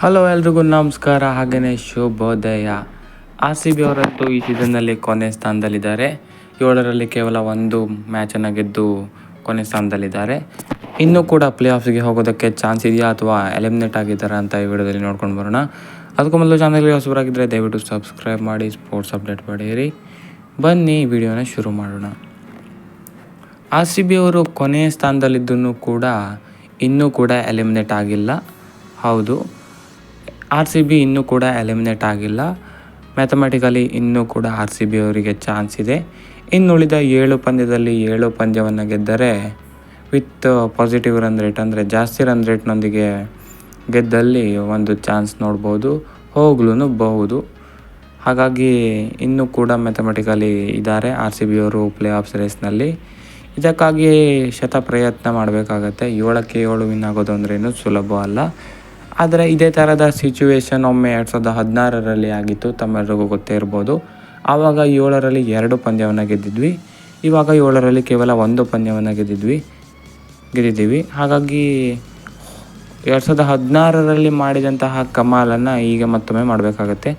Hello ಎಲ್ರಿಗೂ ನಮಸ್ಕಾರ, ಹಾಗೆಯೇ ಶುಭೋದಯ. RCB ಅವರಂತೂ ಈ ಸೀಸನ್ನಲ್ಲಿ ಕೊನೆ ಸ್ಥಾನದಲ್ಲಿದ್ದಾರೆ. 7ರಲ್ಲಿ ಕೇವಲ ಒಂದು ಮ್ಯಾಚನ್ನು ಗೆದ್ದು ಕೊನೆ ಸ್ಥಾನದಲ್ಲಿದ್ದಾರೆ. ಇನ್ನೂ ಕೂಡ ಪ್ಲೇ ಆಫ್ಸ್ಗೆ ಹೋಗೋದಕ್ಕೆ ಚಾನ್ಸ್ ಇದೆಯಾ ಅಥವಾ ಎಲಿಮಿನೇಟ್ ಆಗಿದ್ದಾರಾ ಅಂತ ಈ ವಿಡಿಯೋದಲ್ಲಿ ನೋಡ್ಕೊಂಡು ಬರೋಣ. ಅದಕ್ಕೂ ಮೊದಲು ಚಾನಲ್ಗೆ ಹೊಸಬರಾಗಿದ್ದರೆ ದಯವಿಟ್ಟು ಸಬ್ಸ್ಕ್ರೈಬ್ ಮಾಡಿ, ಸ್ಪೋರ್ಟ್ಸ್ ಅಪ್ಡೇಟ್ ಪಡೆಯಿರಿ. ಬನ್ನಿ ವಿಡಿಯೋನ ಶುರು ಮಾಡೋಣ. RCB ಅವರು ಕೊನೆಯ ಸ್ಥಾನದಲ್ಲಿದ್ದೂ ಕೂಡ ಇನ್ನೂ ಕೂಡ ಎಲಿಮಿನೇಟ್ ಆಗಿಲ್ಲ. ಹೌದು, RCB ಇನ್ನೂ ಕೂಡ ಎಲಿಮಿನೇಟ್ ಆಗಿಲ್ಲ. ಮ್ಯಾಥಮೆಟಿಕಲಿ ಇನ್ನೂ ಕೂಡ RCB ಅವರಿಗೆ ಚಾನ್ಸ್ ಇದೆ. ಇನ್ನುಳಿದ 7 ಪಂದ್ಯದಲ್ಲಿ 7 ಪಂದ್ಯವನ್ನು ಗೆದ್ದರೆ ವಿತ್ ಪಾಸಿಟಿವ್ ರನ್ ರೇಟ್ ಅಂದರೆ ಜಾಸ್ತಿ ರನ್ ರೇಟ್ನೊಂದಿಗೆ ಗೆದ್ದಲ್ಲಿ ಒಂದು ಚಾನ್ಸ್ ನೋಡ್ಬೋದು, ಹೋಗ್ಲೂಬಹುದು. ಹಾಗಾಗಿ ಇನ್ನೂ ಕೂಡ ಮ್ಯಾಥಮೆಟಿಕಲಿ ಇದ್ದಾರೆ RCB ಅವರು ಪ್ಲೇ ಆಫ್ಸ್ ರೇಸ್ನಲ್ಲಿ. ಇದಕ್ಕಾಗಿ ಪ್ರಯತ್ನ ಮಾಡಬೇಕಾಗತ್ತೆ. 7ಕ್ಕೆ 7 ವಿನ್ ಆಗೋದು ಅಂದ್ರೇನು ಸುಲಭ ಅಲ್ಲ. ಆದರೆ ಇದೇ ಥರದ ಸಿಚುವೇಶನ್ ಒಮ್ಮೆ 2016ರಲ್ಲಿ ಆಗಿತ್ತು, ತಮ್ಮೆಲ್ಲರಿಗೂ ಗೊತ್ತೇ ಇರ್ಬೋದು. ಆವಾಗ 7ರಲ್ಲಿ 2 ಪಂದ್ಯವನ್ನು ಗೆದ್ದಿದ್ವಿ. ಇವಾಗ 7ರಲ್ಲಿ ಕೇವಲ 1 ಪಂದ್ಯವನ್ನು ಗೆದ್ದಿದ್ದೀವಿ. ಹಾಗಾಗಿ 2016ರಲ್ಲಿ ಮಾಡಿದಂತಹ ಕಮಾಲನ್ನು ಈಗ ಮತ್ತೊಮ್ಮೆ ಮಾಡಬೇಕಾಗತ್ತೆ.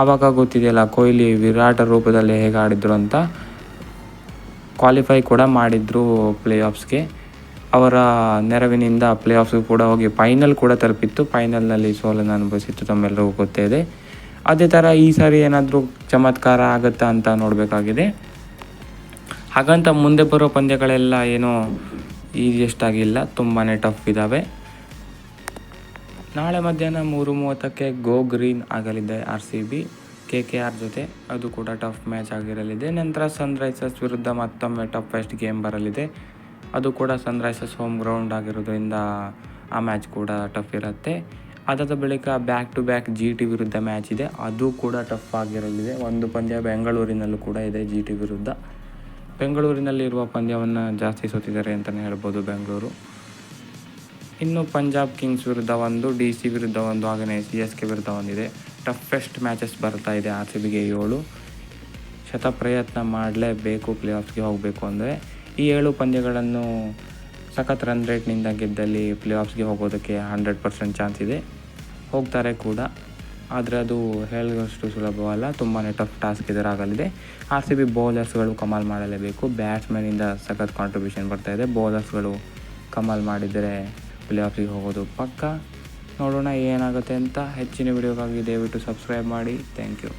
ಆವಾಗ ಗೊತ್ತಿದೆಯಲ್ಲ, ಕೊಹ್ಲಿ ವಿರಾಟ ರೂಪದಲ್ಲಿ ಹೇಗೆ ಆಡಿದ್ರು ಅಂತ. ಕ್ವಾಲಿಫೈ ಕೂಡ ಮಾಡಿದ್ರು ಪ್ಲೇ ಆಫ್ಸ್ಗೆ. ಅವರ ನೆರವಿನಿಂದ ಪ್ಲೇ ಆಫ್ಸ್ಗೂ ಕೂಡ ಹೋಗಿ ಫೈನಲ್ ಕೂಡ ತಲುಪಿತ್ತು. ಫೈನಲ್ನಲ್ಲಿ ಸೋಲನ್ನು ಅನುಭವಿಸಿತ್ತು, ತಮ್ಮೆಲ್ಲರಿಗೂ ಗೊತ್ತೇ ಇದೆ. ಅದೇ ಥರ ಈ ಸಾರಿ ಏನಾದರೂ ಚಮತ್ಕಾರ ಆಗುತ್ತಾ ಅಂತ ನೋಡಬೇಕಾಗಿದೆ. ಹಾಗಂತ ಮುಂದೆ ಬರೋ ಪಂದ್ಯಗಳೆಲ್ಲ ಏನೋ ಈಸಿಯೆಸ್ಟಾಗಿಲ್ಲ, ತುಂಬಾ ಟಫ್ ಇದ್ದಾವೆ. ನಾಳೆ ಮಧ್ಯಾಹ್ನ 3:30ಕ್ಕೆ ಗೋ ಗ್ರೀನ್ ಆಗಲಿದೆ RCB KKR ಜೊತೆ. ಅದು ಕೂಡ ಟಫ್ ಮ್ಯಾಚ್ ಆಗಿರಲಿದೆ. ನಂತರ ಸನ್ರೈಸರ್ಸ್ ವಿರುದ್ಧ ಮತ್ತೊಮ್ಮೆ ಟಫೆಸ್ಟ್ ಗೇಮ್ ಬರಲಿದೆ. ಅದು ಕೂಡ ಸನ್ರೈಸರ್ಸ್ ಹೋಮ್ ಗ್ರೌಂಡ್ ಆಗಿರೋದ್ರಿಂದ ಆ ಮ್ಯಾಚ್ ಕೂಡ ಟಫ್ ಇರುತ್ತೆ. ಅದಾದ ಬಳಿಕ ಬ್ಯಾಕ್ ಟು ಬ್ಯಾಕ್ GT ವಿರುದ್ಧ ಮ್ಯಾಚ್ ಇದೆ, ಅದು ಕೂಡ ಟಫ್ ಆಗಿರಲಿದೆ. ಒಂದು ಪಂದ್ಯ ಬೆಂಗಳೂರಿನಲ್ಲೂ ಕೂಡ ಇದೆ GT ವಿರುದ್ಧ. ಬೆಂಗಳೂರಿನಲ್ಲಿರುವ ಪಂದ್ಯವನ್ನು ಜಾಸ್ತಿ ಸೋತಿದ್ದಾರೆ ಅಂತಲೇ ಹೇಳ್ಬೋದು ಬೆಂಗಳೂರು. ಇನ್ನು ಪಂಜಾಬ್ ಕಿಂಗ್ಸ್ ವಿರುದ್ಧ ಒಂದು, DC ವಿರುದ್ಧ ಒಂದು, ಹಾಗೆಯೇ CSK ವಿರುದ್ಧ ಒಂದಿದೆ. ಟಫೆಸ್ಟ್ ಮ್ಯಾಚಸ್ ಬರ್ತಾ ಇದೆ RCBಗೆ 7. ಪ್ರಯತ್ನ ಮಾಡಲೇಬೇಕು ಪ್ಲೇ ಆಫ್ಸ್ಗೆ ಹೋಗಬೇಕು ಅಂದರೆ. ಈ 7 ಪಂದ್ಯಗಳನ್ನು ಸಖತ್ ರನ್ ರೇಟ್ನಿಂದ ಗೆದ್ದಲ್ಲಿ ಪ್ಲೇ ಆಫ್ಸ್ಗೆ ಹೋಗೋದಕ್ಕೆ 100% ಚಾನ್ಸ್ ಇದೆ. ಹೋಗ್ತಾರೆ ಕೂಡ, ಆದರೆ ಅದು ಹೇಳುವಷ್ಟು ಸುಲಭವಲ್ಲ, ತುಂಬಾ ಟಫ್ ಟಾಸ್ಕ್ ಎದುರಾಗಲಿದೆ. RCB ಬೌಲರ್ಸ್ಗಳು ಕಮಾಲ್ ಮಾಡಲೇಬೇಕು. ಬ್ಯಾಟ್ಸ್ಮನ್ನಿಂದ ಸಖತ್ ಕಾಂಟ್ರಿಬ್ಯೂಷನ್ ಬರ್ತಾಯಿದೆ. ಬೌಲರ್ಸ್ಗಳು ಕಮಾಲ್ ಮಾಡಿದರೆ ಪ್ಲೇ ಆಫ್ಸ್ಗೆ ಹೋಗೋದು ಪಕ್ಕ. ನೋಡೋಣ ಏನಾಗುತ್ತೆ ಅಂತ. ಹೆಚ್ಚಿನ ವಿಡಿಯೋಗಾಗಿ ದಯವಿಟ್ಟು ಸಬ್ಸ್ಕ್ರೈಬ್ ಮಾಡಿ. Thank you.